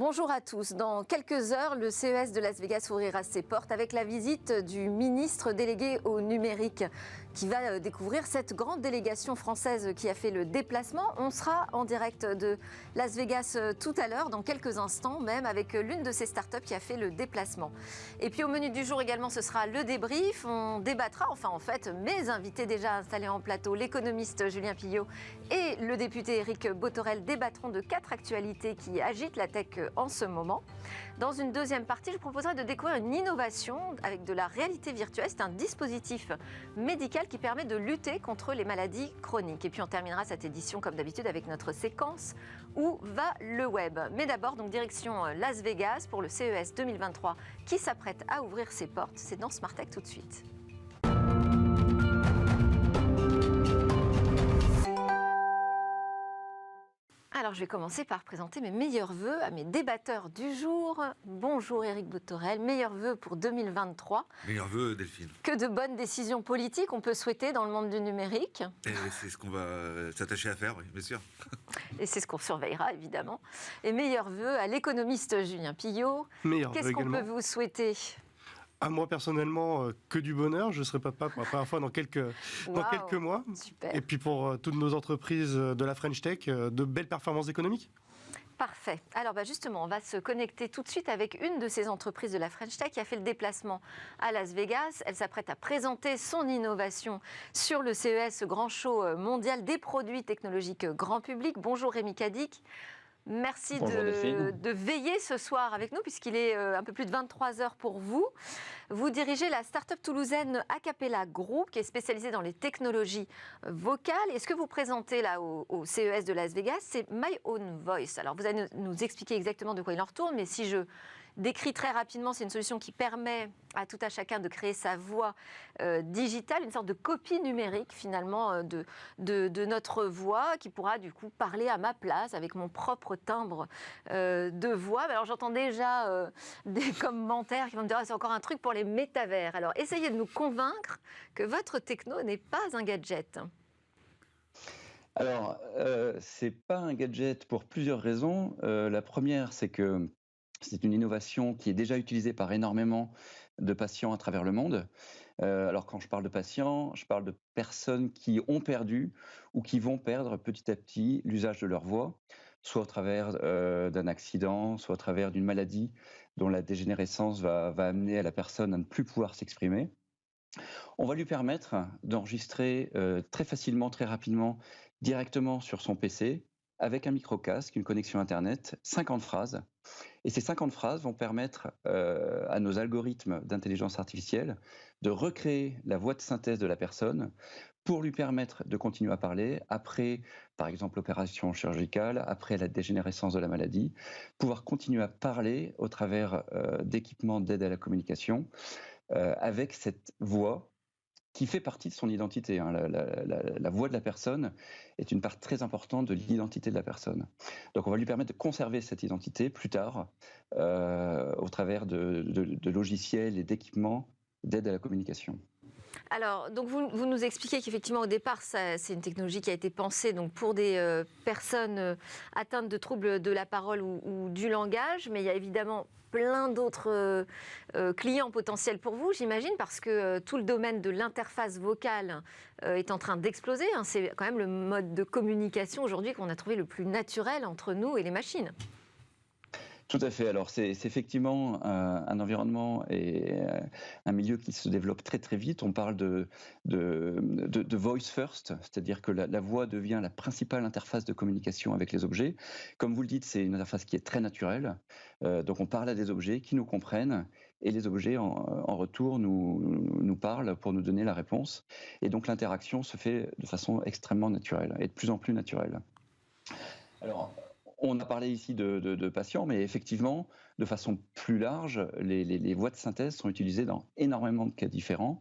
Bonjour à tous. Dans quelques heures, le CES de Las Vegas ouvrira ses portes avec la visite du ministre délégué au numérique qui va découvrir cette grande délégation française qui a fait le déplacement. On sera en direct de Las Vegas tout à l'heure, dans quelques instants même, avec l'une de ces startups qui a fait le déplacement. Et puis au menu du jour également, ce sera le débrief. On débattra, mes invités déjà installés en plateau, l'économiste Julien Pillot et le député Éric Bothorel débattront de 4 actualités qui agitent la tech en ce moment. Dans une deuxième partie, je proposerai de découvrir une innovation avec de la réalité virtuelle. C'est un dispositif médical qui permet de lutter contre les maladies chroniques. Et puis on terminera cette édition comme d'habitude avec notre séquence Où va le web. Mais d'abord, donc direction Las Vegas pour le CES 2023 qui s'apprête à ouvrir ses portes. C'est dans Smart Tech tout de suite. Alors, je vais commencer par présenter mes meilleurs vœux à mes débatteurs du jour. Bonjour Éric Bothorel, meilleurs vœux pour 2023. Meilleurs vœux, Delphine. Que de bonnes décisions politiques on peut souhaiter dans le monde du numérique. Et c'est ce qu'on va s'attacher à faire, oui, bien sûr. Et c'est ce qu'on surveillera, évidemment. Et meilleurs vœux à l'économiste Julien Pillot. Qu'est-ce qu'on peut vous souhaiter ? À moi personnellement, que du bonheur. Je serai papa pour la première fois dans quelques mois. Super. Et puis pour toutes nos entreprises de la French Tech, de belles performances économiques. Parfait. Alors justement, on va se connecter tout de suite avec une de ces entreprises de la French Tech qui a fait le déplacement à Las Vegas. Elle s'apprête à présenter son innovation sur le CES, ce grand show mondial des produits technologiques grand public. Bonjour Rémi Cadic. Merci de veiller ce soir avec nous, puisqu'il est un peu plus de 23 heures pour vous. Vous dirigez la start-up toulousaine Acapella Group, qui est spécialisée dans les technologies vocales. Et ce que vous présentez là au CES de Las Vegas, c'est My Own Voice. Alors, vous allez nous expliquer exactement de quoi il en retourne, mais si je décrit très rapidement, c'est une solution qui permet à tout à chacun de créer sa voix digitale, une sorte de copie numérique finalement de notre voix qui pourra du coup parler à ma place avec mon propre timbre de voix. Alors j'entends déjà des commentaires qui vont me dire c'est encore un truc pour les métavers. Alors essayez de nous convaincre que votre techno n'est pas un gadget. Alors c'est pas un gadget pour plusieurs raisons. La première, c'est que c'est une innovation qui est déjà utilisée par énormément de patients à travers le monde. Alors quand je parle de patients, je parle de personnes qui ont perdu ou qui vont perdre petit à petit l'usage de leur voix, soit au travers d'un accident, soit au travers d'une maladie dont la dégénérescence va amener à la personne à ne plus pouvoir s'exprimer. On va lui permettre d'enregistrer très facilement, très rapidement, directement sur son PC, avec un micro-casque, une connexion Internet, 50 phrases. Et ces 50 phrases vont permettre à nos algorithmes d'intelligence artificielle de recréer la voix de synthèse de la personne pour lui permettre de continuer à parler après, par exemple, l'opération chirurgicale, après la dégénérescence de la maladie, pouvoir continuer à parler au travers d'équipements d'aide à la communication avec cette voix qui fait partie de son identité. La voix de la personne est une part très importante de l'identité de la personne. Donc on va lui permettre de conserver cette identité plus tard au travers de logiciels et d'équipements d'aide à la communication. Alors, donc vous nous expliquez qu'effectivement, au départ, c'est une technologie qui a été pensée donc, pour des personnes atteintes de troubles de la parole ou du langage, mais il y a évidemment plein d'autres clients potentiels pour vous, j'imagine, parce que tout le domaine de l'interface vocale est en train d'exploser. C'est quand même le mode de communication aujourd'hui qu'on a trouvé le plus naturel entre nous et les machines. Tout à fait. Alors c'est effectivement un environnement et un milieu qui se développe très très vite. On parle de voice first, c'est-à-dire que la voix devient la principale interface de communication avec les objets. Comme vous le dites, c'est une interface qui est très naturelle. Donc on parle à des objets qui nous comprennent et les objets en retour nous parlent pour nous donner la réponse. Et donc l'interaction se fait de façon extrêmement naturelle et de plus en plus naturelle. Alors, on a parlé ici de patients, mais effectivement, de façon plus large, les voix de synthèse sont utilisées dans énormément de cas différents.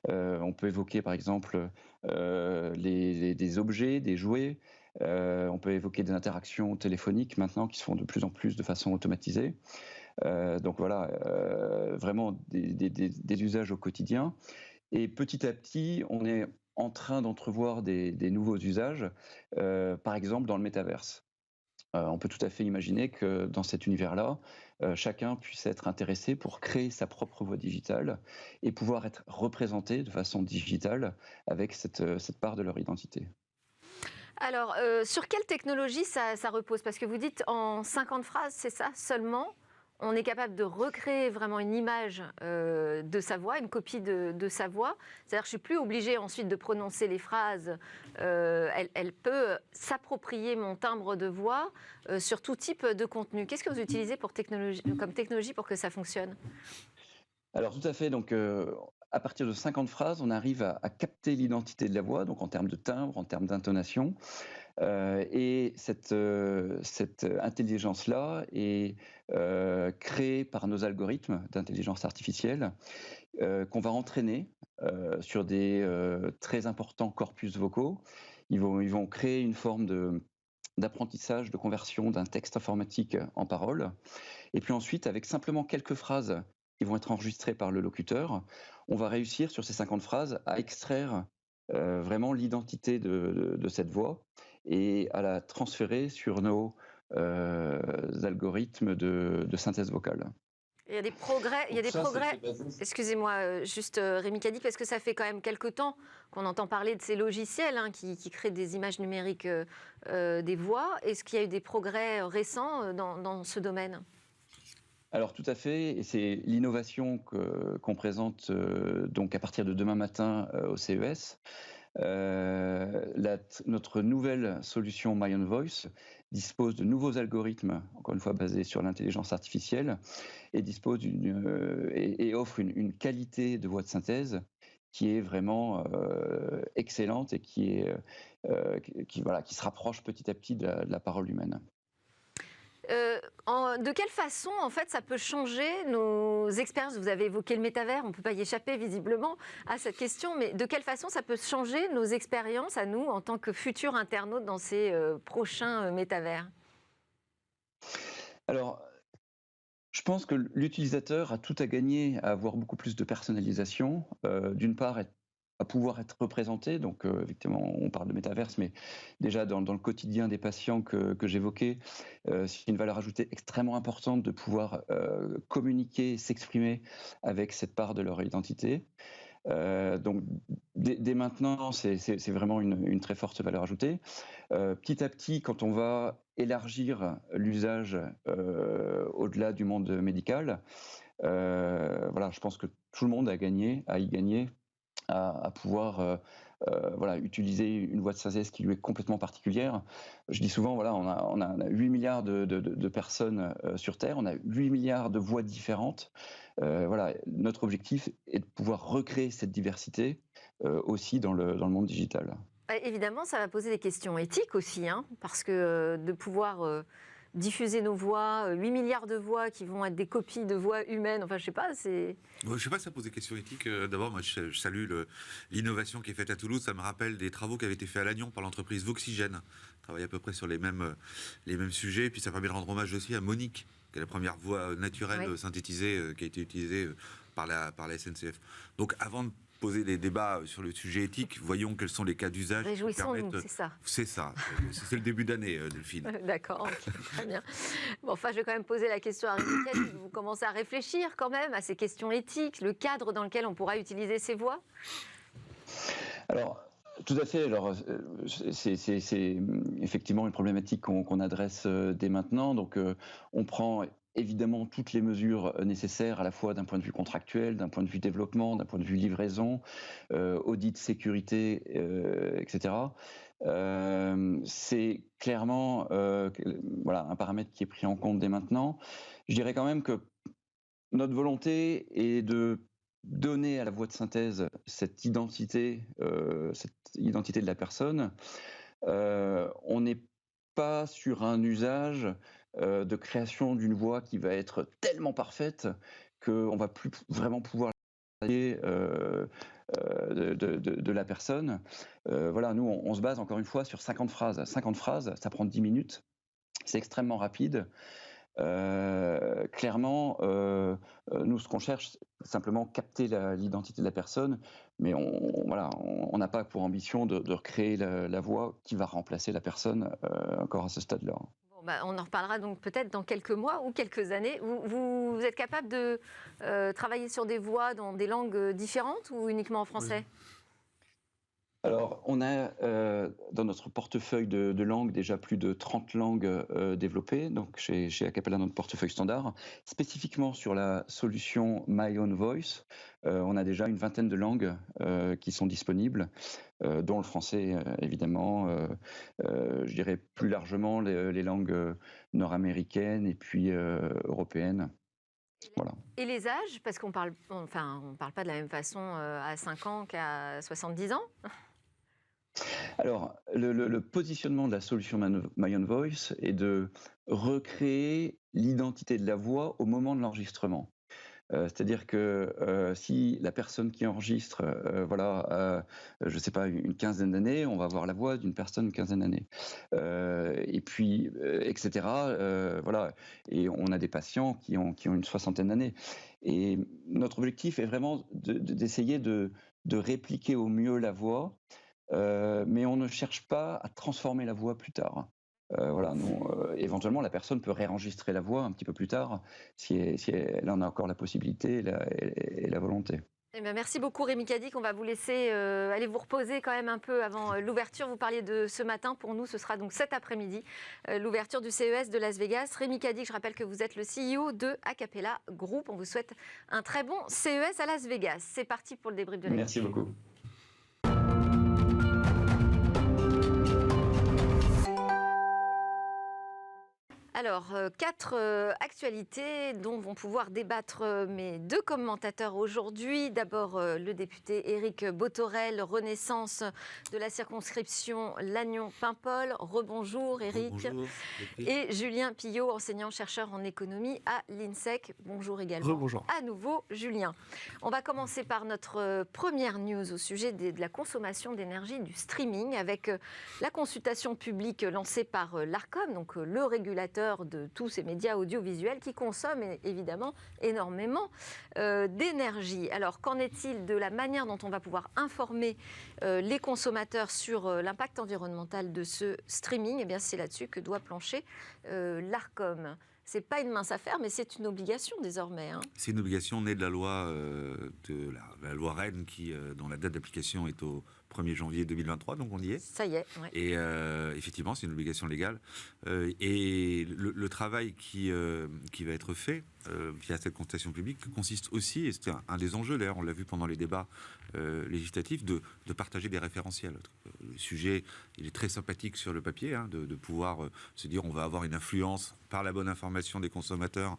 On peut évoquer par exemple des objets, des jouets. On peut évoquer des interactions téléphoniques maintenant qui se font de plus en plus de façon automatisée. Donc voilà, vraiment des usages au quotidien. Et petit à petit, on est en train d'entrevoir des nouveaux usages, par exemple dans le métaverse. On peut tout à fait imaginer que dans cet univers-là, chacun puisse être intéressé pour créer sa propre voix digitale et pouvoir être représenté de façon digitale avec cette part de leur identité. Alors, sur quelle technologie ça repose? Parce que vous dites en 50 phrases, c'est ça seulement? On est capable de recréer vraiment une image de sa voix, une copie de sa voix. C'est-à-dire que je ne suis plus obligée ensuite de prononcer les phrases. Elle peut s'approprier mon timbre de voix sur tout type de contenu. Qu'est-ce que vous utilisez comme technologie pour que ça fonctionne? Alors tout à fait, donc à partir de 50 phrases, on arrive à capter l'identité de la voix, donc en termes de timbre, en termes d'intonation. Et cette intelligence-là est créée par nos algorithmes d'intelligence artificielle qu'on va entraîner sur des très importants corpus vocaux. Ils vont créer une forme d'apprentissage, de conversion d'un texte informatique en parole. Et puis ensuite, avec simplement quelques phrases qui vont être enregistrées par le locuteur, on va réussir sur ces 50 phrases à extraire vraiment l'identité de cette voix et à la transférer sur nos algorithmes de synthèse vocale. Il y a des progrès, il y a Donc des ça, progrès. c'est basé. Excusez-moi, juste Rémi Cadic, parce que ça fait quand même quelque temps qu'on entend parler de ces logiciels qui créent des images numériques des voix. Est-ce qu'il y a eu des progrès récents dans ce domaine? Alors tout à fait, et c'est l'innovation qu'on présente donc à partir de demain matin au CES. Notre nouvelle solution My Own Voice dispose de nouveaux algorithmes, encore une fois basés sur l'intelligence artificielle, et et offre une qualité de voix de synthèse qui est vraiment excellente et qui se rapproche petit à petit de la parole humaine. De quelle façon, en fait, ça peut changer nos expériences? Vous avez évoqué le métavers, on ne peut pas y échapper visiblement à cette question, mais de quelle façon ça peut changer nos expériences à nous en tant que futurs internautes dans ces prochains métavers? Alors, je pense que l'utilisateur a tout à gagner à avoir beaucoup plus de personnalisation. D'une part, à pouvoir être représenté. Donc, effectivement, on parle de métaverse, mais déjà dans le quotidien des patients que j'évoquais, c'est une valeur ajoutée extrêmement importante de pouvoir communiquer, s'exprimer avec cette part de leur identité. Donc, dès maintenant, c'est vraiment une très forte valeur ajoutée. Petit à petit, quand on va élargir l'usage au-delà du monde médical, voilà, je pense que tout le monde à y gagner, à pouvoir voilà, utiliser une voix de synthèse qui lui est complètement particulière. Je dis souvent, voilà, on a 8 milliards de personnes sur Terre, on a 8 milliards de voix différentes. Voilà, notre objectif est de pouvoir recréer cette diversité aussi dans le monde digital. Évidemment, ça va poser des questions éthiques aussi, hein, parce que de pouvoir diffuser nos voix, 8 milliards de voix qui vont être des copies de voix humaines, enfin, je sais pas, c'est... Ouais, je sais pas si ça pose des questions éthiques. D'abord, moi, je salue l'innovation qui est faite à Toulouse. Ça me rappelle des travaux qui avaient été faits à Lannion par l'entreprise Voxygène. Travaille à peu près sur les mêmes sujets. Et puis, ça permet de rendre hommage aussi à Monique, qui est la première voix naturelle Oui. synthétisée qui a été utilisée par la SNCF. Donc, avant de poser des débats sur le sujet éthique, voyons quels sont les cas d'usage qui Réjouissons-nous, permettent... c'est ça. C'est ça. C'est le début d'année, Delphine. D'accord, ok, très bien. Bon, enfin, je vais quand même poser la question à Rémi Cadic. Vous commencez à réfléchir quand même à ces questions éthiques, le cadre dans lequel on pourra utiliser ces voix? Alors, tout à fait. Alors, c'est effectivement une problématique qu'on adresse dès maintenant. Donc, on prend évidemment toutes les mesures nécessaires, à la fois d'un point de vue contractuel, d'un point de vue développement, d'un point de vue livraison, audit, sécurité, etc. C'est clairement voilà, un paramètre qui est pris en compte dès maintenant. Je dirais quand même que notre volonté est de donner à la voix de synthèse cette identité de la personne. On n'est pas sur un usage de création d'une voix qui va être tellement parfaite qu'on va plus vraiment pouvoir de la personne. Voilà, nous, on se base encore une fois sur 50 phrases. 50 phrases, ça prend 10 minutes. C'est extrêmement rapide. Clairement, nous, ce qu'on cherche, c'est simplement capter l'identité de la personne, mais on n'a pas pour ambition de recréer la voix qui va remplacer la personne encore à ce stade-là. On en reparlera donc peut-être dans quelques mois ou quelques années. Vous êtes capable de travailler sur des voix dans des langues différentes ou uniquement en français ? Alors, on a dans notre portefeuille de langues déjà plus de 30 langues développées, donc chez Acapela, notre portefeuille standard. Spécifiquement sur la solution My Own Voice, on a déjà une vingtaine de langues qui sont disponibles, dont le français évidemment, je dirais plus largement les langues nord-américaines et puis européennes. Voilà. Et les âges ? Parce qu'on parle pas de la même façon à 5 ans qu'à 70 ans. Alors, le positionnement de la solution My Own Voice est de recréer l'identité de la voix au moment de l'enregistrement. C'est-à-dire que si la personne qui enregistre, je ne sais pas, une quinzaine d'années, on va avoir la voix d'une personne une quinzaine d'années. Et puis, etc. Voilà. Et on a des patients qui ont une soixantaine d'années. Et notre objectif est vraiment d'essayer de répliquer au mieux la voix, mais on ne cherche pas à transformer la voix plus tard. Éventuellement, la personne peut réenregistrer la voix un petit peu plus tard si elle en a encore la possibilité et la volonté. Eh bien, merci beaucoup Rémi Cadic. On va vous laisser aller vous reposer quand même un peu avant l'ouverture. Vous parliez de ce matin. Pour nous, ce sera donc cet après-midi, l'ouverture du CES de Las Vegas. Rémi Cadic, je rappelle que vous êtes le CEO de Acapela Group. On vous souhaite un très bon CES à Las Vegas. C'est parti pour le débrief de la Merci beaucoup. Alors, 4 actualités dont vont pouvoir débattre mes 2 commentateurs aujourd'hui. D'abord, le député Éric Bothorel, Renaissance de la circonscription Lannion-Paimpol. Rebonjour Éric. Bonjour. Et Julien Pillot, enseignant-chercheur en économie à l'INSEC. Bonjour également. Rebonjour. À nouveau, Julien. On va commencer par notre première news au sujet de la consommation d'énergie du streaming avec la consultation publique lancée par l'Arcom, donc le régulateur de tous ces médias audiovisuels qui consomment évidemment énormément d'énergie. Alors, qu'en est-il de la manière dont on va pouvoir informer les consommateurs sur l'impact environnemental de ce streaming ? Eh bien, c'est là-dessus que doit plancher l'Arcom. C'est pas une mince affaire, mais c'est une obligation désormais. Hein. C'est une obligation née de la loi, la loi Rennes, dont la date d'application est au 1er janvier 2023, donc on y est. Ça y est. Ouais. Et effectivement, c'est une obligation légale. Et le travail qui va être fait via cette consultation publique consiste aussi, et c'était un des enjeux d'ailleurs, on l'a vu pendant les débats législatifs, de partager des référentiels. Le sujet, il est très sympathique sur le papier, hein, de pouvoir se dire on va avoir une influence par la bonne information des consommateurs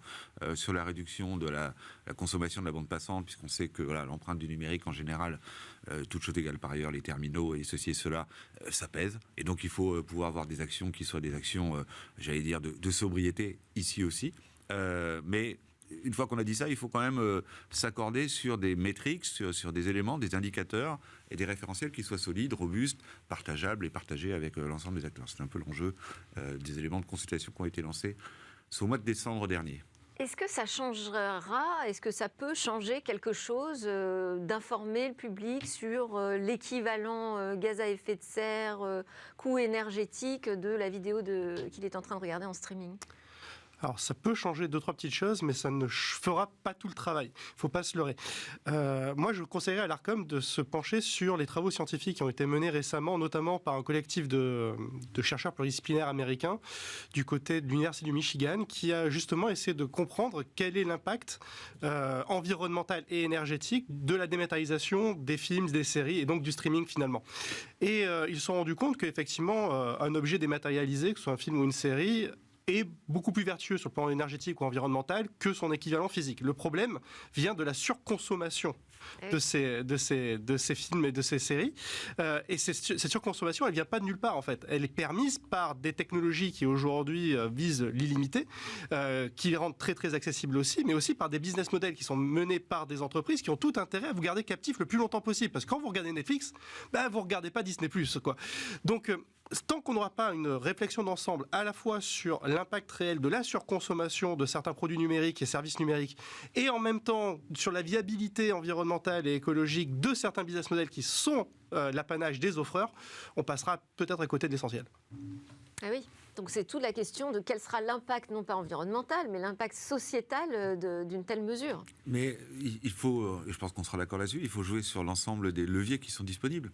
sur la réduction de la consommation de la bande passante, puisqu'on sait que l'empreinte du numérique en général, toute chose égale par ailleurs, les terminaux et ceci et cela, ça pèse. Et donc il faut pouvoir avoir des actions qui soient des actions, j'allais dire, de sobriété ici aussi. Mais une fois qu'on a dit ça, il faut quand même s'accorder sur des métriques, sur des éléments, des indicateurs et des référentiels qui soient solides, robustes, partageables et partagés avec l'ensemble des acteurs. C'est un peu l'enjeu des éléments de consultation qui ont été lancés au mois de décembre dernier. Est-ce que ça changera, est-ce que ça peut changer quelque chose d'informer le public sur l'équivalent gaz à effet de serre, coût énergétique de la vidéo qu'il est en train de regarder en streaming ? Alors, ça peut changer 2-3 petites choses, mais ça ne fera pas tout le travail. Il ne faut pas se leurrer. Moi, je conseillerais à l'Arcom de se pencher sur les travaux scientifiques qui ont été menés récemment, notamment par un collectif de chercheurs pluridisciplinaires américains du côté de l'Université du Michigan, qui a justement essayé de comprendre quel est l'impact environnemental et énergétique de la dématérialisation des films, des séries et donc du streaming finalement. Et ils se sont rendus compte qu'effectivement, un objet dématérialisé, que ce soit un film ou une série, est beaucoup plus vertueux sur le plan énergétique ou environnemental que son équivalent physique. Le problème vient de la surconsommation de ces films et de ces séries. Et cette surconsommation, elle ne vient pas de nulle part, en fait. Elle est permise par des technologies qui, aujourd'hui, visent l'illimité, qui les rendent très, très accessibles aussi, mais aussi par des business models qui sont menés par des entreprises qui ont tout intérêt à vous garder captif le plus longtemps possible. Parce que quand vous regardez Netflix, vous ne regardez pas Disney+, quoi. Donc, tant qu'on n'aura pas une réflexion d'ensemble à la fois sur l'impact réel de la surconsommation de certains produits numériques et services numériques et en même temps sur la viabilité environnementale et écologique de certains business models qui sont l'apanage des offreurs, on passera peut-être à côté de l'essentiel. Ah oui. Donc c'est toute la question de quel sera l'impact, non pas environnemental, mais l'impact sociétal d'une telle mesure. Mais il faut, je pense qu'on sera d'accord là-dessus, il faut jouer sur l'ensemble des leviers qui sont disponibles.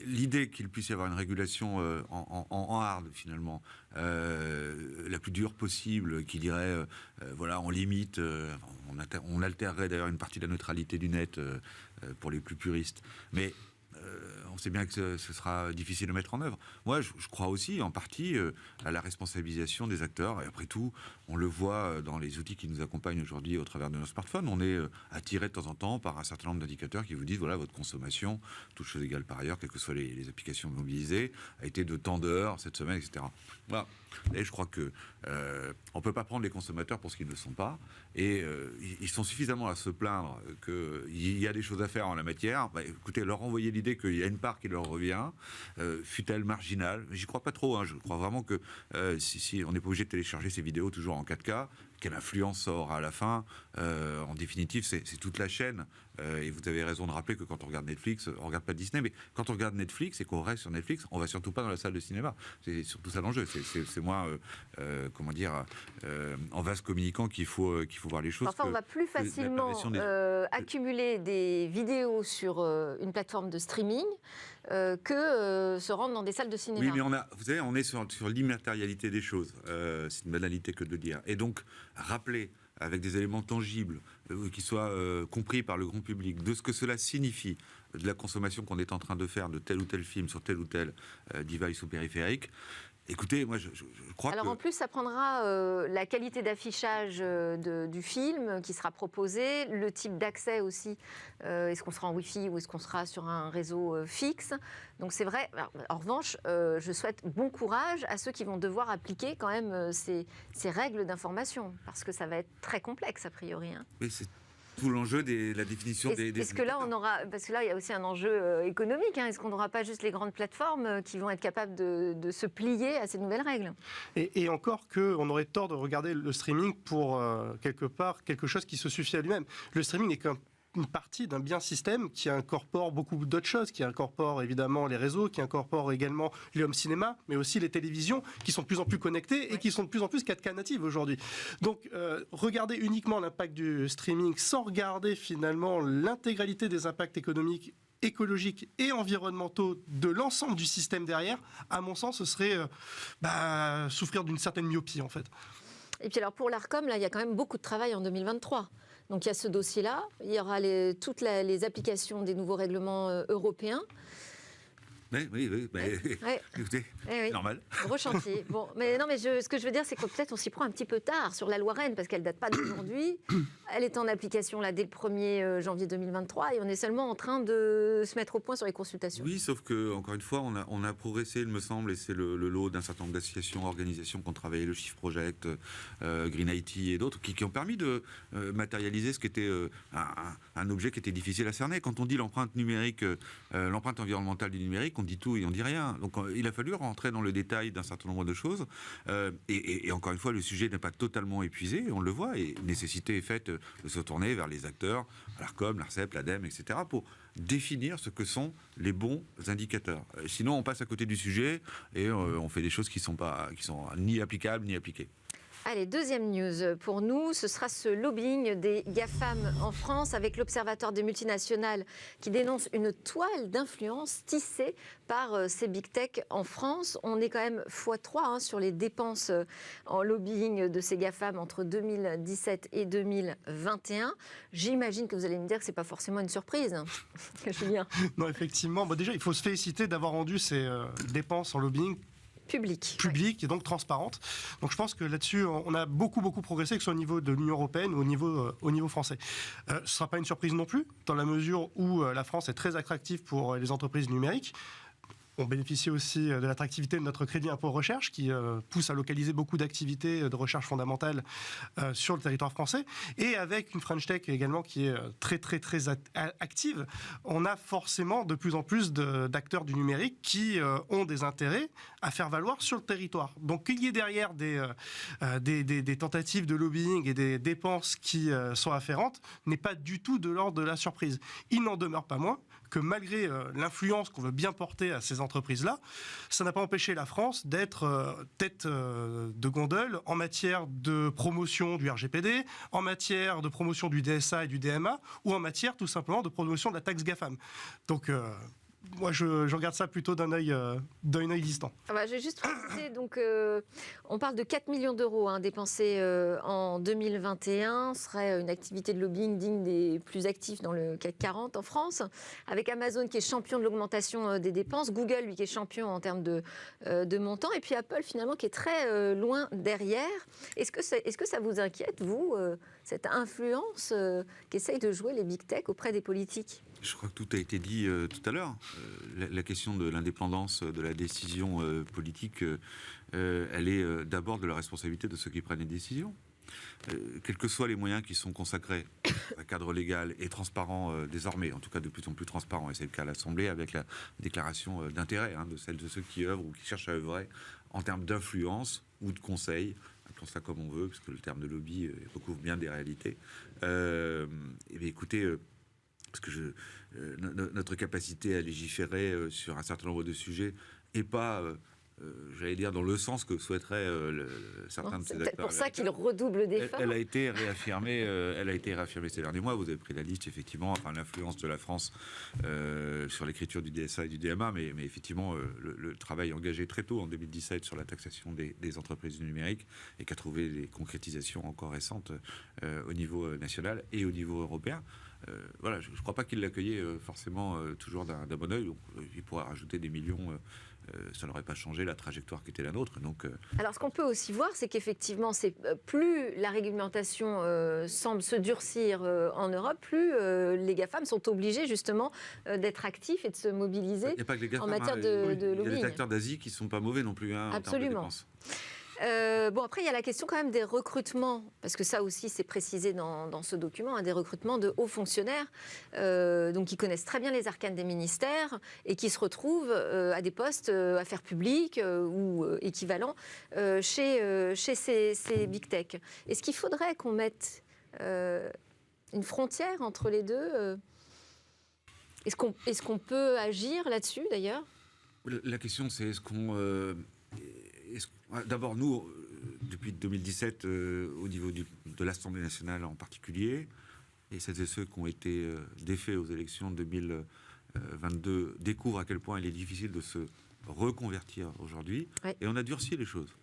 L'idée qu'il puisse y avoir une régulation en hard, finalement, la plus dure possible, qui dirait, voilà, on limite, on altérerait d'ailleurs une partie de la neutralité du net pour les plus puristes. Mais on sait bien que ce sera difficile de mettre en œuvre. Moi, je crois aussi, en partie, à la responsabilisation des acteurs. Et après tout, on le voit dans les outils qui nous accompagnent aujourd'hui au travers de nos smartphones. On est attiré de temps en temps par un certain nombre d'indicateurs qui vous disent, voilà, votre consommation, toutes choses égales par ailleurs, quelles que soient les applications mobilisées, a été de tant d'heures cette semaine, etc. Voilà. Et je crois que on ne peut pas prendre les consommateurs pour ce qu'ils ne sont pas. Et ils sont suffisamment à se plaindre qu'il y a des choses à faire en la matière. Bah, écoutez, leur envoyer l'idée qu'il y a une part qui leur revient, fut-elle marginale. J'y crois pas trop. Je crois vraiment que si on n'est pas obligé de télécharger ces vidéos toujours en 4K, quelle influence ça aura à la fin. En définitive, c'est toute la chaîne. Et vous avez raison de rappeler que quand on regarde Netflix, on ne regarde pas Disney, mais quand on regarde Netflix et qu'on reste sur Netflix, on ne va surtout pas dans la salle de cinéma. C'est surtout ça l'enjeu. C'est moins, comment dire, en vase communicant qu'il faut voir les choses. Enfin, on va plus facilement accumuler des vidéos sur une plateforme de streaming que se rendre dans des salles de cinéma. Oui, mais vous savez, on est sur l'immatérialité des choses. C'est une banalité que de le dire. Et donc, rappeler avec des éléments tangibles qui soient compris par le grand public de ce que cela signifie, de la consommation qu'on est en train de faire de tel ou tel film sur tel ou tel device ou périphérique. Écoutez, moi, je crois Alors, en plus, ça prendra la qualité d'affichage du film qui sera proposé, le type d'accès aussi. Est-ce qu'on sera en Wi-Fi ou est-ce qu'on sera sur un réseau fixe? Donc, c'est vrai. Alors, en revanche, je souhaite bon courage à ceux qui vont devoir appliquer quand même ces règles d'information, parce que ça va être très complexe, a priori. Hein. Mais c'est tout l'enjeu de la définition des... Est-ce que là, parce que là, il y a aussi un enjeu économique. Hein. Est-ce qu'on n'aura pas juste les grandes plateformes qui vont être capables de se plier à ces nouvelles règles? Et encore qu'on aurait tort de regarder le streaming pour, quelque part, quelque chose qui se suffit à lui-même. Le streaming n'est qu'une partie d'un bien système qui incorpore beaucoup d'autres choses, qui incorpore évidemment les réseaux, qui incorpore également les home cinéma, mais aussi les télévisions qui sont de plus en plus connectées et qui sont de plus en plus 4K natives aujourd'hui. Donc, regarder uniquement l'impact du streaming sans regarder finalement l'intégralité des impacts économiques, écologiques et environnementaux de l'ensemble du système derrière, à mon sens, ce serait souffrir d'une certaine myopie en fait. Et puis alors pour l'Arcom, là, il y a quand même beaucoup de travail en 2023. Donc il y a ce dossier-là, il y aura toutes les applications des nouveaux règlements européens. Oui. Écoutez, oui. Normal. Gros chantier. Bon, mais non, mais ce que je veux dire, c'est que peut-être on s'y prend un petit peu tard sur la loi Rennes, parce qu'elle date pas d'aujourd'hui. Elle est en application là dès le 1er janvier 2023, et on est seulement en train de se mettre au point sur les consultations. Oui, sauf que encore une fois, on a progressé, il me semble, et c'est le lot d'un certain nombre d'associations, organisations qui ont travaillé, le Shift Project, Green IT et d'autres, qui ont permis de matérialiser ce qui était un objet qui était difficile à cerner. Quand on dit l'empreinte numérique, l'empreinte environnementale du numérique, on dit tout et on dit rien. Donc il a fallu rentrer dans le détail d'un certain nombre de choses. Et encore une fois, le sujet n'est pas totalement épuisé, on le voit, et nécessité est faite de se tourner vers les acteurs, l'Arcom, l'Arcep, l'ADEME, etc., pour définir ce que sont les bons indicateurs. Sinon, on passe à côté du sujet et on fait des choses qui sont ni applicables ni appliquées. Allez, deuxième news pour nous, ce sera ce lobbying des GAFAM en France avec l'Observatoire des multinationales qui dénonce une toile d'influence tissée par ces big tech en France. On est quand même x3 sur les dépenses en lobbying de ces GAFAM entre 2017 et 2021. J'imagine que vous allez me dire que ce n'est pas forcément une surprise, Julien. Non, effectivement. Déjà, il faut se féliciter d'avoir rendu ces dépenses en lobbying publique et donc transparente. Donc je pense que là-dessus, on a beaucoup progressé, que ce soit au niveau de l'Union européenne ou au niveau français. Ce ne sera pas une surprise non plus, dans la mesure où la France est très attractive pour les entreprises numériques. On bénéficie aussi de l'attractivité de notre crédit impôt recherche qui pousse à localiser beaucoup d'activités de recherche fondamentale sur le territoire français. Et avec une French Tech également qui est très active, on a forcément de plus en plus d'acteurs du numérique qui ont des intérêts à faire valoir sur le territoire. Donc qu'il y ait derrière des tentatives de lobbying et des dépenses qui sont afférentes n'est pas du tout de l'ordre de la surprise. Il n'en demeure pas moins que malgré l'influence qu'on veut bien porter à ces entreprises-là, ça n'a pas empêché la France d'être tête de gondole en matière de promotion du RGPD, en matière de promotion du DSA et du DMA, ou en matière tout simplement de promotion de la taxe GAFAM. Donc moi, je regarde ça plutôt d'un œil distant. Je vais juste préciser, donc, on parle de 4 millions d'euros dépensés en 2021. Ce serait une activité de lobbying digne des plus actifs dans le CAC 40 en France, avec Amazon qui est champion de l'augmentation des dépenses, Google, lui, qui est champion en termes de montant, et puis Apple, finalement, qui est très loin derrière. Est-ce que ça vous inquiète, vous, cette influence qu'essayent de jouer les big tech auprès des politiques ? Je crois que tout a été dit tout à l'heure. La question de l'indépendance de la décision politique, elle est d'abord de la responsabilité de ceux qui prennent les décisions. Quels que soient les moyens qui sont consacrés à un cadre légal et transparent désormais, en tout cas de plus en plus transparent, et c'est le cas à l'Assemblée avec la déclaration d'intérêt de celles de ceux qui œuvrent ou qui cherchent à œuvrer en termes d'influence ou de conseil, appelons ça comme on veut, parce que le terme de lobby recouvre bien des réalités. Écoutez, parce que notre capacité à légiférer sur un certain nombre de sujets n'est pas, j'allais dire, dans le sens que souhaiteraient certains de ces acteurs. C'est pour ça qu'il redouble d'efforts. Elle a été réaffirmée ces derniers mois. Vous avez pris la liste, effectivement, enfin l'influence de la France sur l'écriture du DSA et du DMA, mais effectivement, le travail engagé très tôt en 2017 sur la taxation des entreprises du numérique et qui a trouvé des concrétisations encore récentes au niveau national et au niveau européen. Voilà, je ne crois pas qu'il l'accueillait forcément toujours d'un bon oeil. Il pourrait rajouter des millions, ça n'aurait pas changé la trajectoire qui était la nôtre. Donc, Alors, ce qu'on peut aussi voir, c'est qu'effectivement, plus la réglementation semble se durcir en Europe, plus les GAFAM sont obligés justement d'être actifs et de se mobiliser il n'y a pas que les GAFAM, en matière de lobbying. Il y a des acteurs d'Asie qui ne sont pas mauvais non plus. Absolument. Après, il y a la question quand même des recrutements, parce que ça aussi, c'est précisé dans ce document, des recrutements de hauts fonctionnaires, donc qui connaissent très bien les arcanes des ministères et qui se retrouvent à des postes affaires publiques ou équivalents chez ces big tech. Est-ce qu'il faudrait qu'on mette une frontière entre les deux Est-ce qu'on peut agir là-dessus, d'ailleurs ? La question, c'est est-ce qu'on... D'abord, nous, depuis 2017, au niveau de l'Assemblée nationale en particulier, et celles et ceux qui ont été défaits aux élections de 2022 découvrent à quel point il est difficile de se reconvertir aujourd'hui. Ouais. Et on a durci les choses.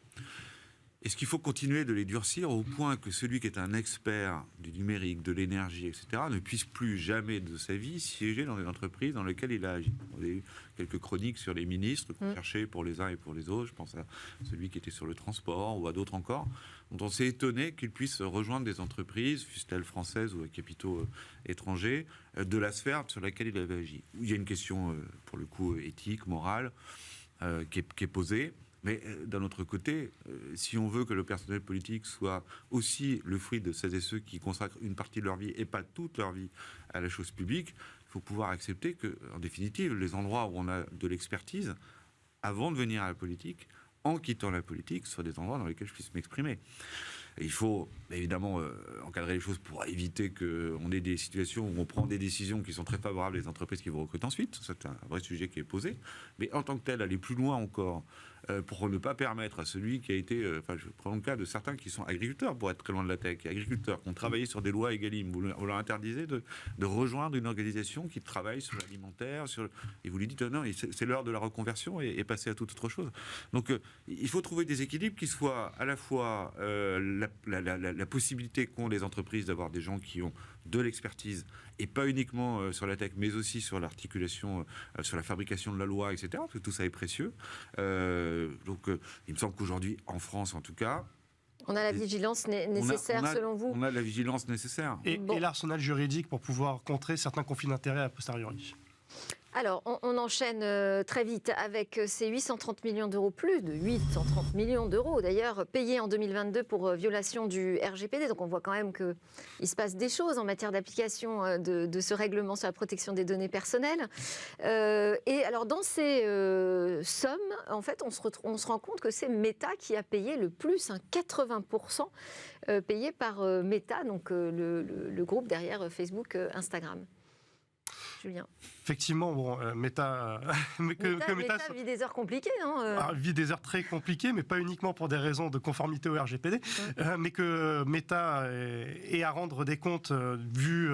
Est-ce qu'il faut continuer de les durcir au point que celui qui est un expert du numérique, de l'énergie, etc., ne puisse plus jamais de sa vie siéger dans une entreprise dans laquelle il a agi ? On a eu quelques chroniques sur les ministres qu'on cherchait pour les uns et pour les autres. Je pense à celui qui était sur le transport ou à d'autres encore, dont on s'est étonné qu'ils puissent rejoindre des entreprises, fussent-elles françaises ou à capitaux étrangers, de la sphère sur laquelle il avait agi. Il y a une question, pour le coup, éthique, morale, qui est posée. Mais d'un autre côté, si on veut que le personnel politique soit aussi le fruit de celles et ceux qui consacrent une partie de leur vie et pas toute leur vie à la chose publique, il faut pouvoir accepter que, en définitive, les endroits où on a de l'expertise, avant de venir à la politique, en quittant la politique, soient des endroits dans lesquels je puisse m'exprimer. Et il faut évidemment encadrer les choses pour éviter qu'on ait des situations où on prend des décisions qui sont très favorables aux entreprises qui vous recrutent ensuite. C'est un vrai sujet qui est posé. Mais en tant que tel, aller plus loin encore, pour ne pas permettre à celui qui a été... je prends le cas de certains qui sont agriculteurs, pour être très loin de la tech, agriculteurs qui ont travaillé sur des lois Egalim. Vous leur interdisez de rejoindre une organisation qui travaille sur l'alimentaire, et vous lui dites non, c'est l'heure de la reconversion et passer à toute autre chose. Donc il faut trouver des équilibres qui soient à la fois la possibilité qu'ont les entreprises d'avoir des gens qui ont de l'expertise, et pas uniquement sur la tech, mais aussi sur l'articulation, sur la fabrication de la loi, etc., parce que tout ça est précieux. Donc il me semble qu'aujourd'hui, en France en tout cas, on a la vigilance nécessaire, selon vous ? On a la vigilance nécessaire. Et l'arsenal juridique pour pouvoir contrer certains conflits d'intérêts a posteriori. Alors, on enchaîne très vite avec ces 830 millions d'euros, plus de 830 millions d'euros d'ailleurs, payés en 2022 pour violation du RGPD. Donc on voit quand même qu'il se passe des choses en matière d'application de ce règlement sur la protection des données personnelles. Et alors dans ces sommes, en fait, on se rend compte que c'est Meta qui a payé le plus, 80% payé par Meta, donc le groupe derrière Facebook, Instagram. Julien. Effectivement, bon, Meta, Meta vit des heures compliquées, non vit des heures très compliquées, mais pas uniquement pour des raisons de conformité au RGPD, mais que Meta ait à rendre des comptes vu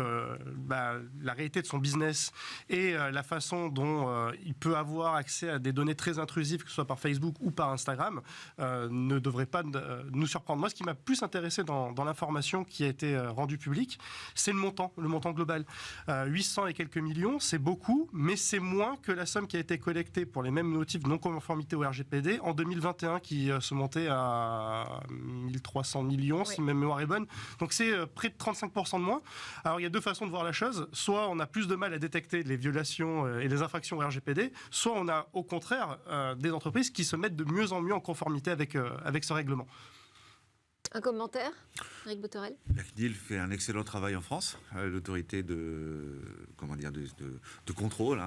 la réalité de son business et la façon dont il peut avoir accès à des données très intrusives, que ce soit par Facebook ou par Instagram, ne devrait pas nous surprendre. Moi, ce qui m'a plus intéressé dans l'information qui a été rendue publique, c'est le montant global. 800 et quelques millions, c'est beaucoup, mais c'est moins que la somme qui a été collectée pour les mêmes motifs de non-conformité au RGPD en 2021, qui se montait à 1300 millions, si ma mémoire est bonne. Donc c'est près de 35% de moins. Alors il y a deux façons de voir la chose. Soit on a plus de mal à détecter les violations et les infractions au RGPD, soit on a au contraire des entreprises qui se mettent de mieux en mieux en conformité avec ce règlement. Un commentaire, Eric Boterel? La CNIL fait un excellent travail en France, l'autorité de contrôle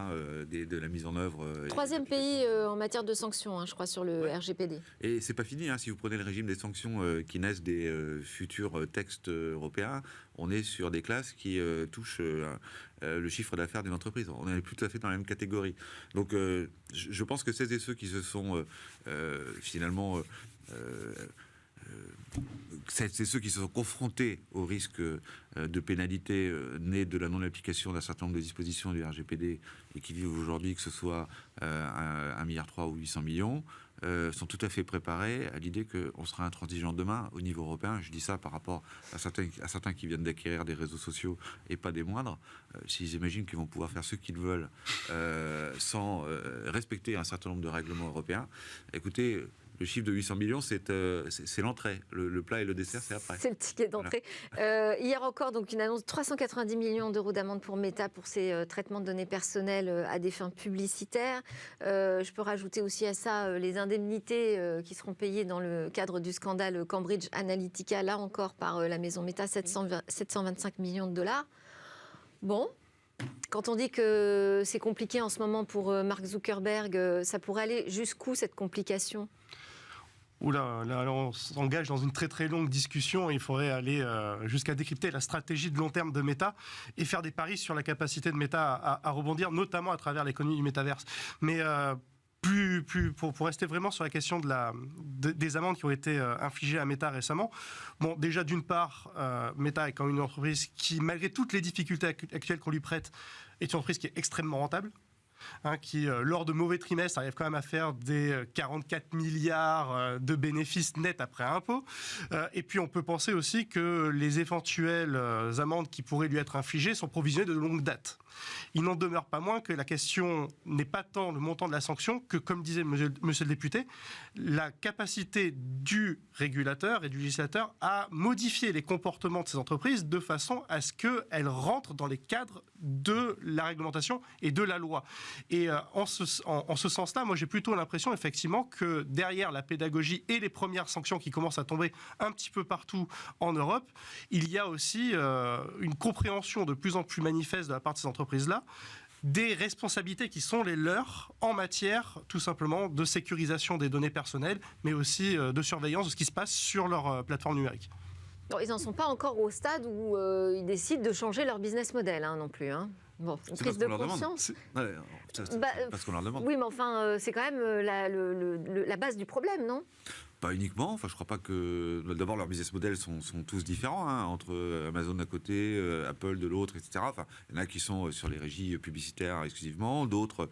de la mise en œuvre. Troisième pays en matière de sanctions, je crois, sur le RGPD. Et c'est pas fini, si vous prenez le régime des sanctions qui naissent des futurs textes européens, on est sur des classes qui touchent le chiffre d'affaires d'une entreprise. On est plus tout à fait dans la même catégorie. Donc je pense que celles et ceux qui se sont finalement... c'est ceux qui se sont confrontés au risque de pénalité né de la non-application d'un certain nombre de dispositions du RGPD et qui vivent aujourd'hui, que ce soit 1,3 milliard ou 800 millions, sont tout à fait préparés à l'idée qu'on sera intransigeant demain au niveau européen. Je dis ça par rapport à certains qui viennent d'acquérir des réseaux sociaux et pas des moindres. S'ils imaginent qu'ils vont pouvoir faire ce qu'ils veulent sans respecter un certain nombre de règlements européens, écoutez... Le chiffre de 800 millions, c'est l'entrée. Le plat et le dessert, c'est après. C'est le ticket d'entrée. Voilà. Hier encore, donc, une annonce de 390 millions d'euros d'amende pour Meta pour ses traitements de données personnelles à des fins publicitaires. Je peux rajouter aussi à ça les indemnités qui seront payées dans le cadre du scandale Cambridge Analytica, là encore par la maison Meta, 725 millions de dollars. Bon. Quand on dit que c'est compliqué en ce moment pour Mark Zuckerberg, ça pourrait aller jusqu'où cette complication ? Oula, là, on s'engage dans une très très longue discussion. Il faudrait aller jusqu'à décrypter la stratégie de long terme de Meta et faire des paris sur la capacité de Meta à rebondir, notamment à travers l'économie du métaverse. Mais pour rester vraiment sur la question des amendes qui ont été infligées à Meta récemment, bon, déjà d'une part, Meta est quand même une entreprise qui, malgré toutes les difficultés actuelles qu'on lui prête, est une entreprise qui est extrêmement rentable. Qui, lors de mauvais trimestres, arrive quand même à faire des 44 milliards de bénéfices nets après impôts. Et puis, on peut penser aussi que les éventuelles amendes qui pourraient lui être infligées sont provisionnées de longue date. Il n'en demeure pas moins que la question n'est pas tant le montant de la sanction que, comme disait monsieur le député, la capacité du régulateur et du législateur à modifier les comportements de ces entreprises de façon à ce qu'elles rentrent dans les cadres de la réglementation et de la loi. Et en ce sens-là, moi j'ai plutôt l'impression effectivement que derrière la pédagogie et les premières sanctions qui commencent à tomber un petit peu partout en Europe, il y a aussi une compréhension de plus en plus manifeste de la part de ces entreprises-là des responsabilités qui sont les leurs en matière tout simplement de sécurisation des données personnelles, mais aussi de surveillance de ce qui se passe sur leur plateforme numérique. Non, ils n'en sont pas encore au stade où ils décident de changer leur business model non plus. Bon, une prise de conscience. Parce qu'on leur demande. Oui, mais enfin, c'est quand même la base du problème, non ? Pas uniquement. Enfin, je crois pas que. D'abord, leurs business models sont tous différents, entre Amazon d'un côté, Apple de l'autre, etc. Enfin, il y en a qui sont sur les régies publicitaires exclusivement, d'autres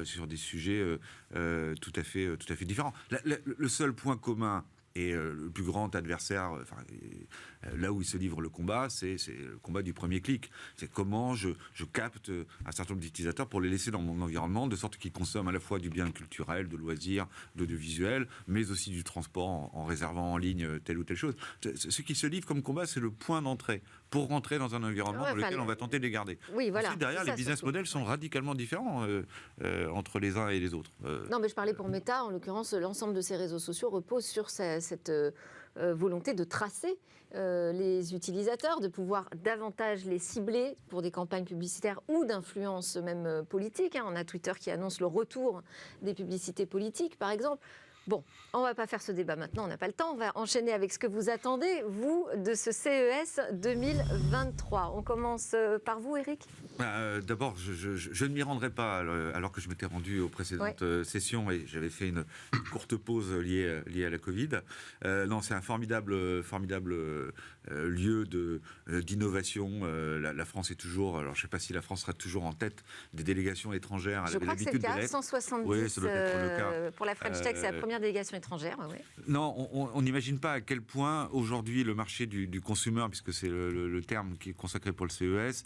sur des sujets tout à fait différents. Le seul point commun et le plus grand adversaire, là où il se livre le combat, c'est le combat du premier clic. C'est comment je capte un certain nombre d'utilisateurs pour les laisser dans mon environnement, de sorte qu'ils consomment à la fois du bien culturel, de loisirs, d'audiovisuel, mais aussi du transport en réservant en ligne telle ou telle chose. Ce qui se livre comme combat, c'est le point d'entrée pour rentrer dans un environnement dans lequel on va tenter de les garder. Oui, voilà. Ensuite, derrière, les business models sont radicalement différents entre les uns et les autres. Non, mais je parlais pour Meta. En l'occurrence, l'ensemble de ces réseaux sociaux repose sur cette volonté de tracer les utilisateurs, de pouvoir davantage les cibler pour des campagnes publicitaires ou d'influence même politique. On a Twitter qui annonce le retour des publicités politiques, par exemple. Bon, on ne va pas faire ce débat maintenant, on n'a pas le temps. On va enchaîner avec ce que vous attendez, vous, de ce CES 2023. On commence par vous, Eric. D'abord, je ne m'y rendrai pas alors que je m'étais rendu aux précédentes sessions et j'avais fait une courte pause liée à la Covid. Non, c'est un formidable lieu d'innovation. La France est toujours, alors je ne sais pas si la France sera toujours en tête des délégations étrangères. Je crois que c'est le cas, 170 ça doit être le cas. Pour la French Tech, c'est la première délégation étrangère. Non, on n'imagine pas à quel point aujourd'hui le marché du consumer, puisque c'est le terme qui est consacré pour le CES.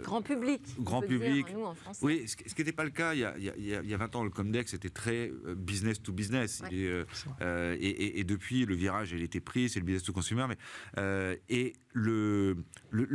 Grand public. Grand public. Dire, nous, en France. Oui, ce qui n'était pas le cas il y a 20 ans. Le Comdex était très business to business. Ouais. Et depuis, le virage, il était pris, c'est le business to consumer. Et le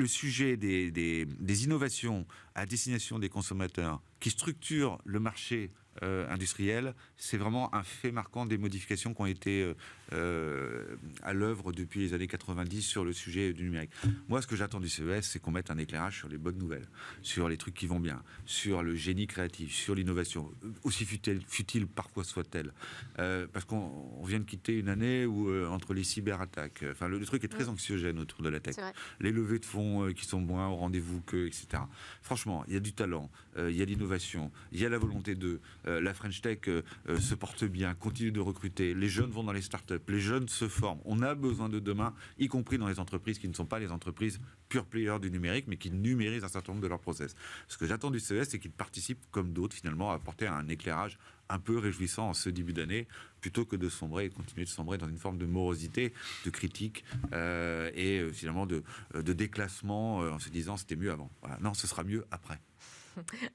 sujet des innovations à destination des consommateurs qui structurent le marché industriel, c'est vraiment un fait marquant des modifications qui ont été à l'œuvre depuis les années 90 sur le sujet du numérique. Moi, ce que j'attends du CES, c'est qu'on mette un éclairage sur les bonnes nouvelles, sur les trucs qui vont bien, sur le génie créatif, sur l'innovation, aussi futile parfois soit-elle. Parce qu'on vient de quitter une année où, entre les cyberattaques, le truc est très anxiogène autour de la tech. Les levées de fonds qui sont moins au rendez-vous etc. Franchement, il y a du talent, il y a l'innovation, il y a la volonté de... la French Tech se porte bien, continue de recruter, les jeunes vont dans les startups, les jeunes se forment. On a besoin de demain, y compris dans les entreprises qui ne sont pas les entreprises pure players du numérique, mais qui numérisent un certain nombre de leurs process. Ce que j'attends du CES, c'est qu'ils participent, comme d'autres, finalement, à apporter un éclairage un peu réjouissant en ce début d'année, plutôt que de sombrer et de continuer de sombrer dans une forme de morosité, de critique et finalement de déclassement en se disant c'était mieux avant. Voilà. Non, ce sera mieux après.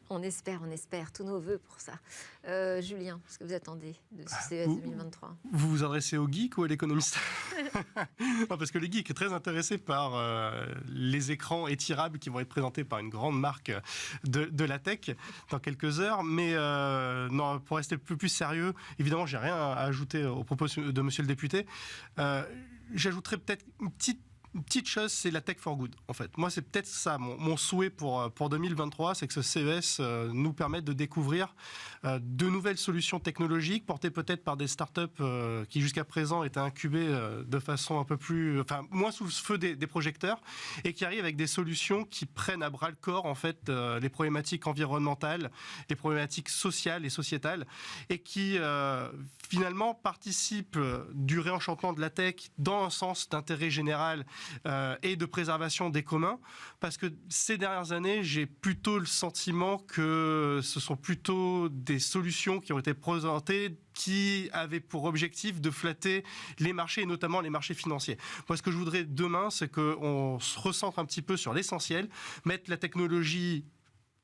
On espère, tous nos voeux pour ça. Julien, ce que vous attendez de ce CES 2023 ? Vous vous adressez aux geeks ou à l'économiste ? Non, parce que les geeks sont très intéressés par les écrans étirables qui vont être présentés par une grande marque de la tech dans quelques heures. Mais non, pour rester plus sérieux, évidemment, j'ai rien à ajouter aux propos de monsieur le député. J'ajouterais peut-être une petite chose, c'est la tech for good, en fait. Moi, c'est peut-être ça, mon souhait pour 2023, c'est que ce CES nous permette de découvrir de nouvelles solutions technologiques, portées peut-être par des startups qui, jusqu'à présent, étaient incubées de façon un peu moins sous le feu des projecteurs, et qui arrivent avec des solutions qui prennent à bras-le-corps, en fait, les problématiques environnementales, les problématiques sociales et sociétales, et qui, finalement, participent du réenchantement de la tech dans un sens d'intérêt général et de préservation des communs, parce que ces dernières années, j'ai plutôt le sentiment que ce sont plutôt des solutions qui ont été présentées qui avaient pour objectif de flatter les marchés, et notamment les marchés financiers. Moi, ce que je voudrais demain, c'est qu'on se recentre un petit peu sur l'essentiel, mettre la technologie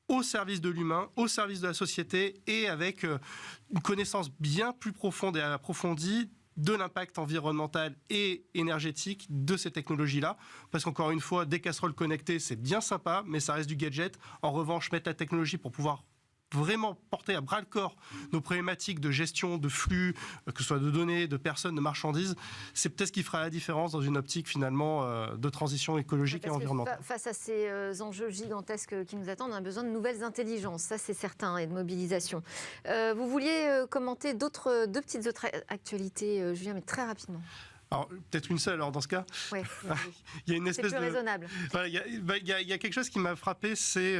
au service de l'humain, au service de la société, et avec une connaissance bien plus profonde et approfondie de l'impact environnemental et énergétique de ces technologies-là. Parce qu'encore une fois, des casseroles connectées, c'est bien sympa, mais ça reste du gadget. En revanche, mettre la technologie pour pouvoir vraiment porter à bras-le-corps nos problématiques de gestion, de flux, que ce soit de données, de personnes, de marchandises, c'est peut-être ce qui fera la différence dans une optique finalement de transition écologique et environnementale. Face à ces enjeux gigantesques qui nous attendent, on a besoin de nouvelles intelligences, ça c'est certain, et de mobilisation. Vous vouliez commenter deux petites autres actualités, Julien, mais très rapidement. Alors, peut-être une seule, alors, dans ce cas. Oui, il y a une espèce c'est plus raisonnable. Voilà, il y a quelque chose qui m'a frappé, c'est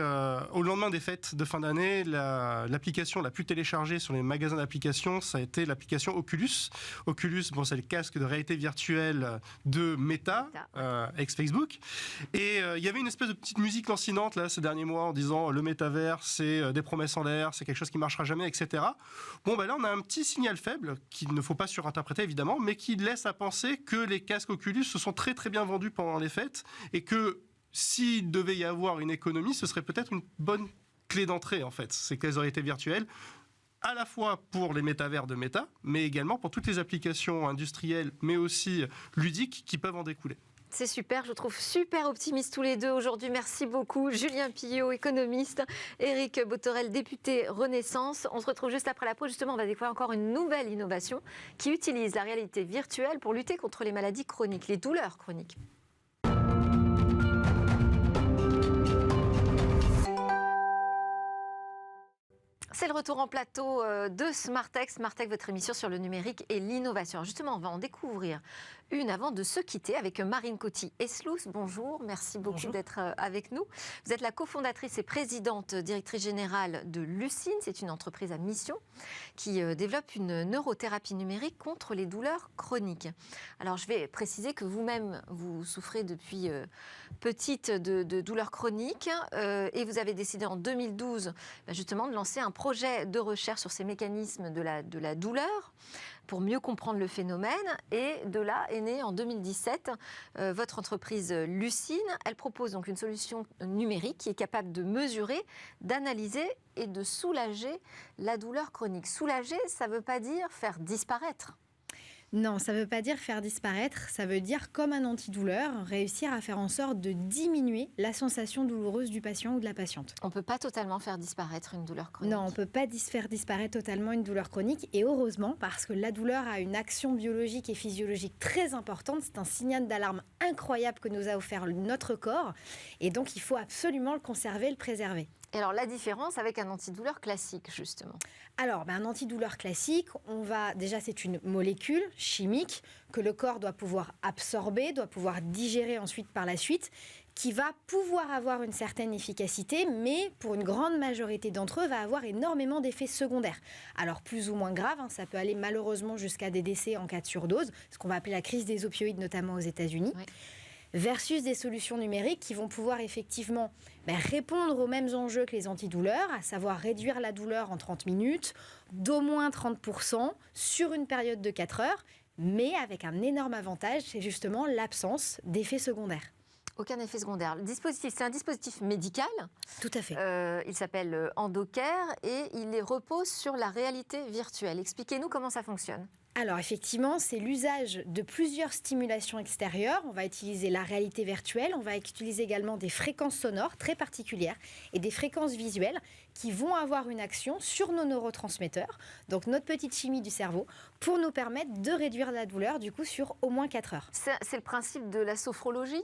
au lendemain des fêtes de fin d'année, l'application la plus téléchargée sur les magasins d'applications, ça a été l'application Oculus. Oculus, bon, c'est le casque de réalité virtuelle de Meta, ex-Facebook. Et il y avait une espèce de petite musique lancinante, là, ces derniers mois, en disant le métavers, c'est des promesses en l'air, c'est quelque chose qui ne marchera jamais, etc. Bon, ben là, on a un petit signal faible, qu'il ne faut pas surinterpréter, évidemment, mais qui laisse à penser que les casques Oculus se sont très très bien vendus pendant les fêtes et que s'il devait y avoir une économie, ce serait peut-être une bonne clé d'entrée en fait, ces clés de réalité virtuelle, à la fois pour les métavers de Meta, mais également pour toutes les applications industrielles, mais aussi ludiques qui peuvent en découler. C'est super, je trouve super optimistes tous les deux aujourd'hui. Merci beaucoup. Julien Pillot, économiste, Éric Bothorel, député Renaissance. On se retrouve juste après la pause. Justement, on va découvrir encore une nouvelle innovation qui utilise la réalité virtuelle pour lutter contre les maladies chroniques, les douleurs chroniques. C'est le retour en plateau de Smartech. Smartech, votre émission sur le numérique et l'innovation. Justement, on va en découvrir une avant de se quitter avec Marine Coty-Eslous. Bonjour, merci beaucoup d'être avec nous. Vous êtes la cofondatrice et présidente directrice générale de Lucine. C'est une entreprise à mission qui développe une neurothérapie numérique contre les douleurs chroniques. Alors, je vais préciser que vous-même, vous souffrez depuis petite de douleurs chroniques et vous avez décidé en 2012 justement de lancer un projet de recherche sur ces mécanismes de la douleur pour mieux comprendre le phénomène. Et de là est née en 2017 votre entreprise Lucine. Elle propose donc une solution numérique qui est capable de mesurer, d'analyser et de soulager la douleur chronique. Soulager, ça ne veut pas dire faire disparaître. Non, ça ne veut pas dire faire disparaître, ça veut dire, comme un antidouleur, réussir à faire en sorte de diminuer la sensation douloureuse du patient ou de la patiente. On ne peut pas totalement faire disparaître une douleur chronique. Non, on ne peut pas faire disparaître totalement une douleur chronique, et heureusement, parce que la douleur a une action biologique et physiologique très importante. C'est un signal d'alarme incroyable que nous a offert notre corps, et donc il faut absolument le conserver, le préserver. Et alors, la différence avec un antidouleur classique, justement? Alors, un antidouleur classique, déjà, c'est une molécule chimique que le corps doit pouvoir absorber, doit pouvoir digérer ensuite par la suite, qui va pouvoir avoir une certaine efficacité, mais pour une grande majorité d'entre eux, va avoir énormément d'effets secondaires. Alors, plus ou moins graves, ça peut aller malheureusement jusqu'à des décès en cas de surdose, ce qu'on va appeler la crise des opioïdes, notamment aux États-Unis. Oui. Versus des solutions numériques qui vont pouvoir effectivement répondre aux mêmes enjeux que les antidouleurs, à savoir réduire la douleur en 30 minutes, d'au moins 30% sur une période de 4 heures, mais avec un énorme avantage, c'est justement l'absence d'effets secondaires. Aucun effet secondaire. Le dispositif, c'est un dispositif médical. Tout à fait. Il s'appelle Endocare et il repose sur la réalité virtuelle. Expliquez-nous comment ça fonctionne. Alors effectivement, c'est l'usage de plusieurs stimulations extérieures. On va utiliser la réalité virtuelle, on va utiliser également des fréquences sonores très particulières et des fréquences visuelles qui vont avoir une action sur nos neurotransmetteurs, donc notre petite chimie du cerveau, pour nous permettre de réduire la douleur du coup sur au moins 4 heures. C'est le principe de la sophrologie ?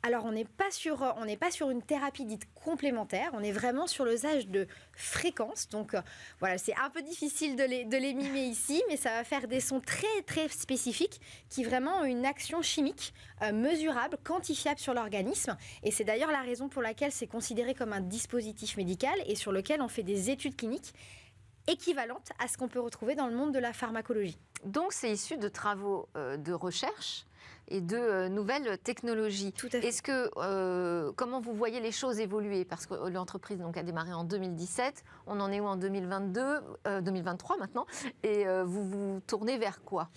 Alors, on n'est pas sur une thérapie dite complémentaire, on est vraiment sur l'usage de fréquences. Donc, voilà, c'est un peu difficile de les mimer ici, mais ça va faire des sons très, très spécifiques qui vraiment ont une action chimique mesurable, quantifiable sur l'organisme. Et c'est d'ailleurs la raison pour laquelle c'est considéré comme un dispositif médical et sur lequel on fait des études cliniques équivalentes à ce qu'on peut retrouver dans le monde de la pharmacologie. Donc, c'est issu de travaux de recherche et de nouvelles technologies. Tout à fait. Est-ce que, comment vous voyez les choses évoluer? Parce que l'entreprise donc, a démarré en 2017, on en est où en 2023 maintenant, et vous vous tournez vers quoi?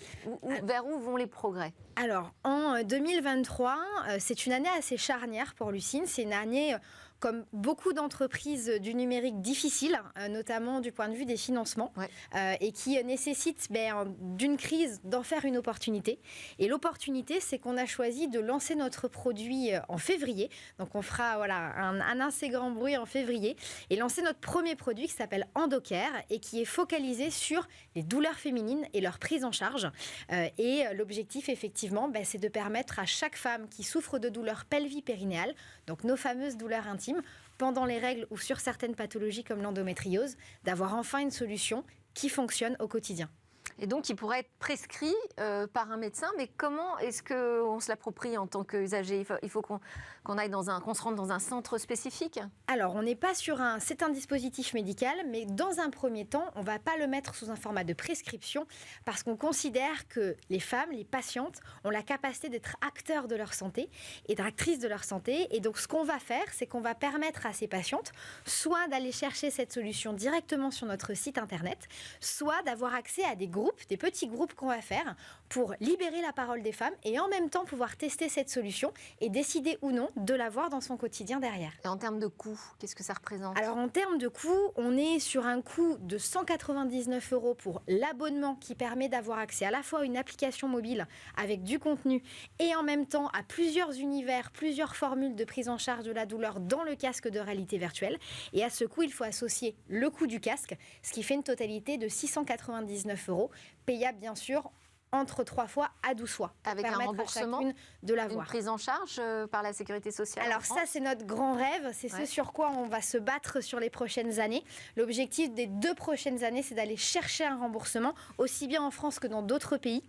Vers où vont les progrès? Alors, en 2023, c'est une année assez charnière pour Lucine, c'est une année... comme beaucoup d'entreprises du numérique difficiles, notamment du point de vue des financements, et qui nécessitent d'une crise d'en faire une opportunité. Et l'opportunité, c'est qu'on a choisi de lancer notre produit en février. Donc on fera un assez grand bruit en février, et lancer notre premier produit qui s'appelle Endocare et qui est focalisé sur les douleurs féminines et leur prise en charge. Et l'objectif, effectivement, c'est de permettre à chaque femme qui souffre de douleurs pelvipérinéales, donc nos fameuses douleurs intimes, pendant les règles ou sur certaines pathologies comme l'endométriose, d'avoir enfin une solution qui fonctionne au quotidien. Et donc, il pourrait être prescrit par un médecin, mais comment est-ce qu'on se l'approprie en tant qu'usager? Il faut qu'on aille qu'on se rende dans un centre spécifique? Alors, on n'est pas c'est un dispositif médical, mais dans un premier temps, on ne va pas le mettre sous un format de prescription, parce qu'on considère que les femmes, les patientes, ont la capacité d'être acteurs de leur santé et actrices de leur santé. Et donc, ce qu'on va faire, c'est qu'on va permettre à ces patientes, soit d'aller chercher cette solution directement sur notre site internet, soit d'avoir accès à des petits groupes qu'on va faire pour libérer la parole des femmes et en même temps pouvoir tester cette solution et décider ou non de l'avoir dans son quotidien derrière. Et en termes de coût, qu'est-ce que ça représente? Alors en termes de coût, on est sur un coût de 199 € pour l'abonnement qui permet d'avoir accès à la fois à une application mobile avec du contenu et en même temps à plusieurs univers, plusieurs formules de prise en charge de la douleur dans le casque de réalité virtuelle. Et à ce coût, il faut associer le coût du casque, ce qui fait une totalité de 699 €, payable bien sûr entre 3 fois à 12 fois. Avec un remboursement, de l'avoir. Une prise en charge par la Sécurité sociale. Alors ça, c'est notre grand rêve. C'est ce sur quoi on va se battre sur les prochaines années. L'objectif des 2 prochaines années, c'est d'aller chercher un remboursement, aussi bien en France que dans d'autres pays.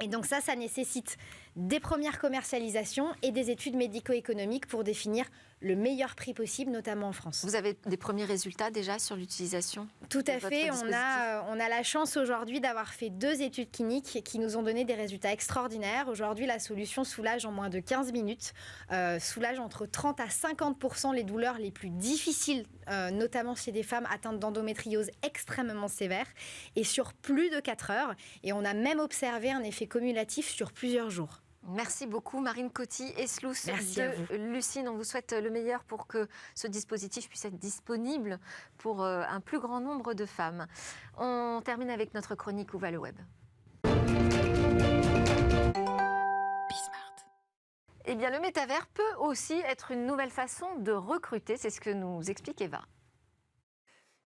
Et donc ça nécessite des premières commercialisations et des études médico-économiques pour définir le meilleur prix possible, notamment en France. Vous avez des premiers résultats déjà sur l'utilisation? Tout à fait. On a la chance aujourd'hui d'avoir fait 2 études cliniques qui nous ont donné des résultats extraordinaires. Aujourd'hui, la solution soulage en moins de 15 minutes, soulage entre 30 à 50% les douleurs les plus difficiles, notamment chez des femmes atteintes d'endométriose extrêmement sévère, et sur plus de 4 heures. Et on a même observé un effet cumulatif sur plusieurs jours. Merci beaucoup Marine Coty-Eslous de Lucine. On vous souhaite le meilleur pour que ce dispositif puisse être disponible pour un plus grand nombre de femmes. On termine avec notre chronique Où va le web. Eh bien, le métavers peut aussi être une nouvelle façon de recruter. C'est ce que nous explique Eva.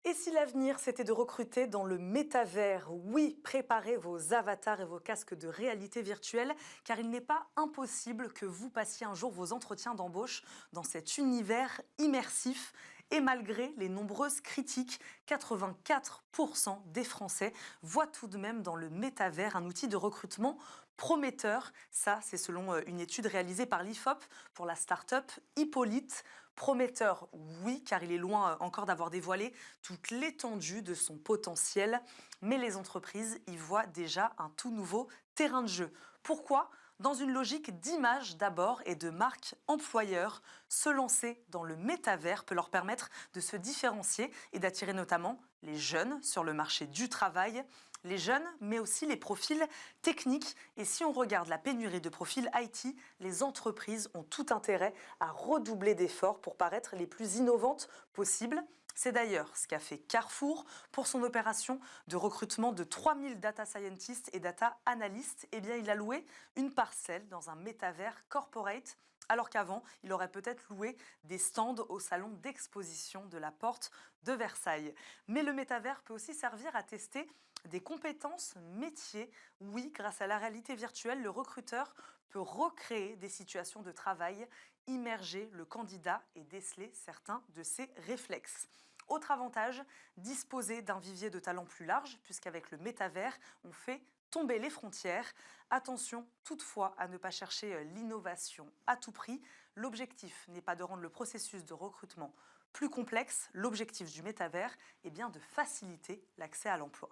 Et si l'avenir, c'était de recruter dans le métavers? Oui, préparez vos avatars et vos casques de réalité virtuelle, car il n'est pas impossible que vous passiez un jour vos entretiens d'embauche dans cet univers immersif. Et malgré les nombreuses critiques, 84% des Français voient tout de même dans le métavers un outil de recrutement prometteur. Ça, c'est selon une étude réalisée par l'IFOP pour la start-up Hippolyte. Prometteur, oui, car il est loin encore d'avoir dévoilé toute l'étendue de son potentiel. Mais les entreprises y voient déjà un tout nouveau terrain de jeu. Pourquoi ? Dans une logique d'image d'abord et de marque employeur, se lancer dans le métavers peut leur permettre de se différencier et d'attirer notamment les jeunes sur le marché du travail. Les jeunes, mais aussi les profils techniques. Et si on regarde la pénurie de profils IT, les entreprises ont tout intérêt à redoubler d'efforts pour paraître les plus innovantes possibles. C'est d'ailleurs ce qu'a fait Carrefour pour son opération de recrutement de 3000 data scientists et data analysts. Eh bien, il a loué une parcelle dans un métavers corporate, alors qu'avant, il aurait peut-être loué des stands au salon d'exposition de la Porte de Versailles. Mais le métavers peut aussi servir à tester des compétences métiers. Oui, grâce à la réalité virtuelle, le recruteur peut recréer des situations de travail, immerger le candidat et déceler certains de ses réflexes. Autre avantage, disposer d'un vivier de talents plus large, puisqu'avec le métavers, on fait tomber les frontières. Attention toutefois à ne pas chercher l'innovation à tout prix. L'objectif n'est pas de rendre le processus de recrutement plus complexe. L'objectif du métavers est bien de faciliter l'accès à l'emploi.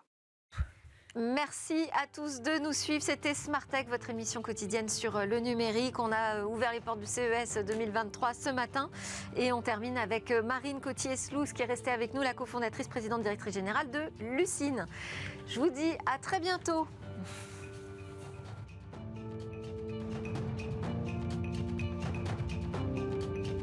Merci à tous de nous suivre. C'était Smart Tech, votre émission quotidienne sur le numérique. On a ouvert les portes du CES 2023 ce matin et on termine avec Marine Coty-Eslous qui est restée avec nous, la cofondatrice, présidente directrice générale de Lucine. Je vous dis à très bientôt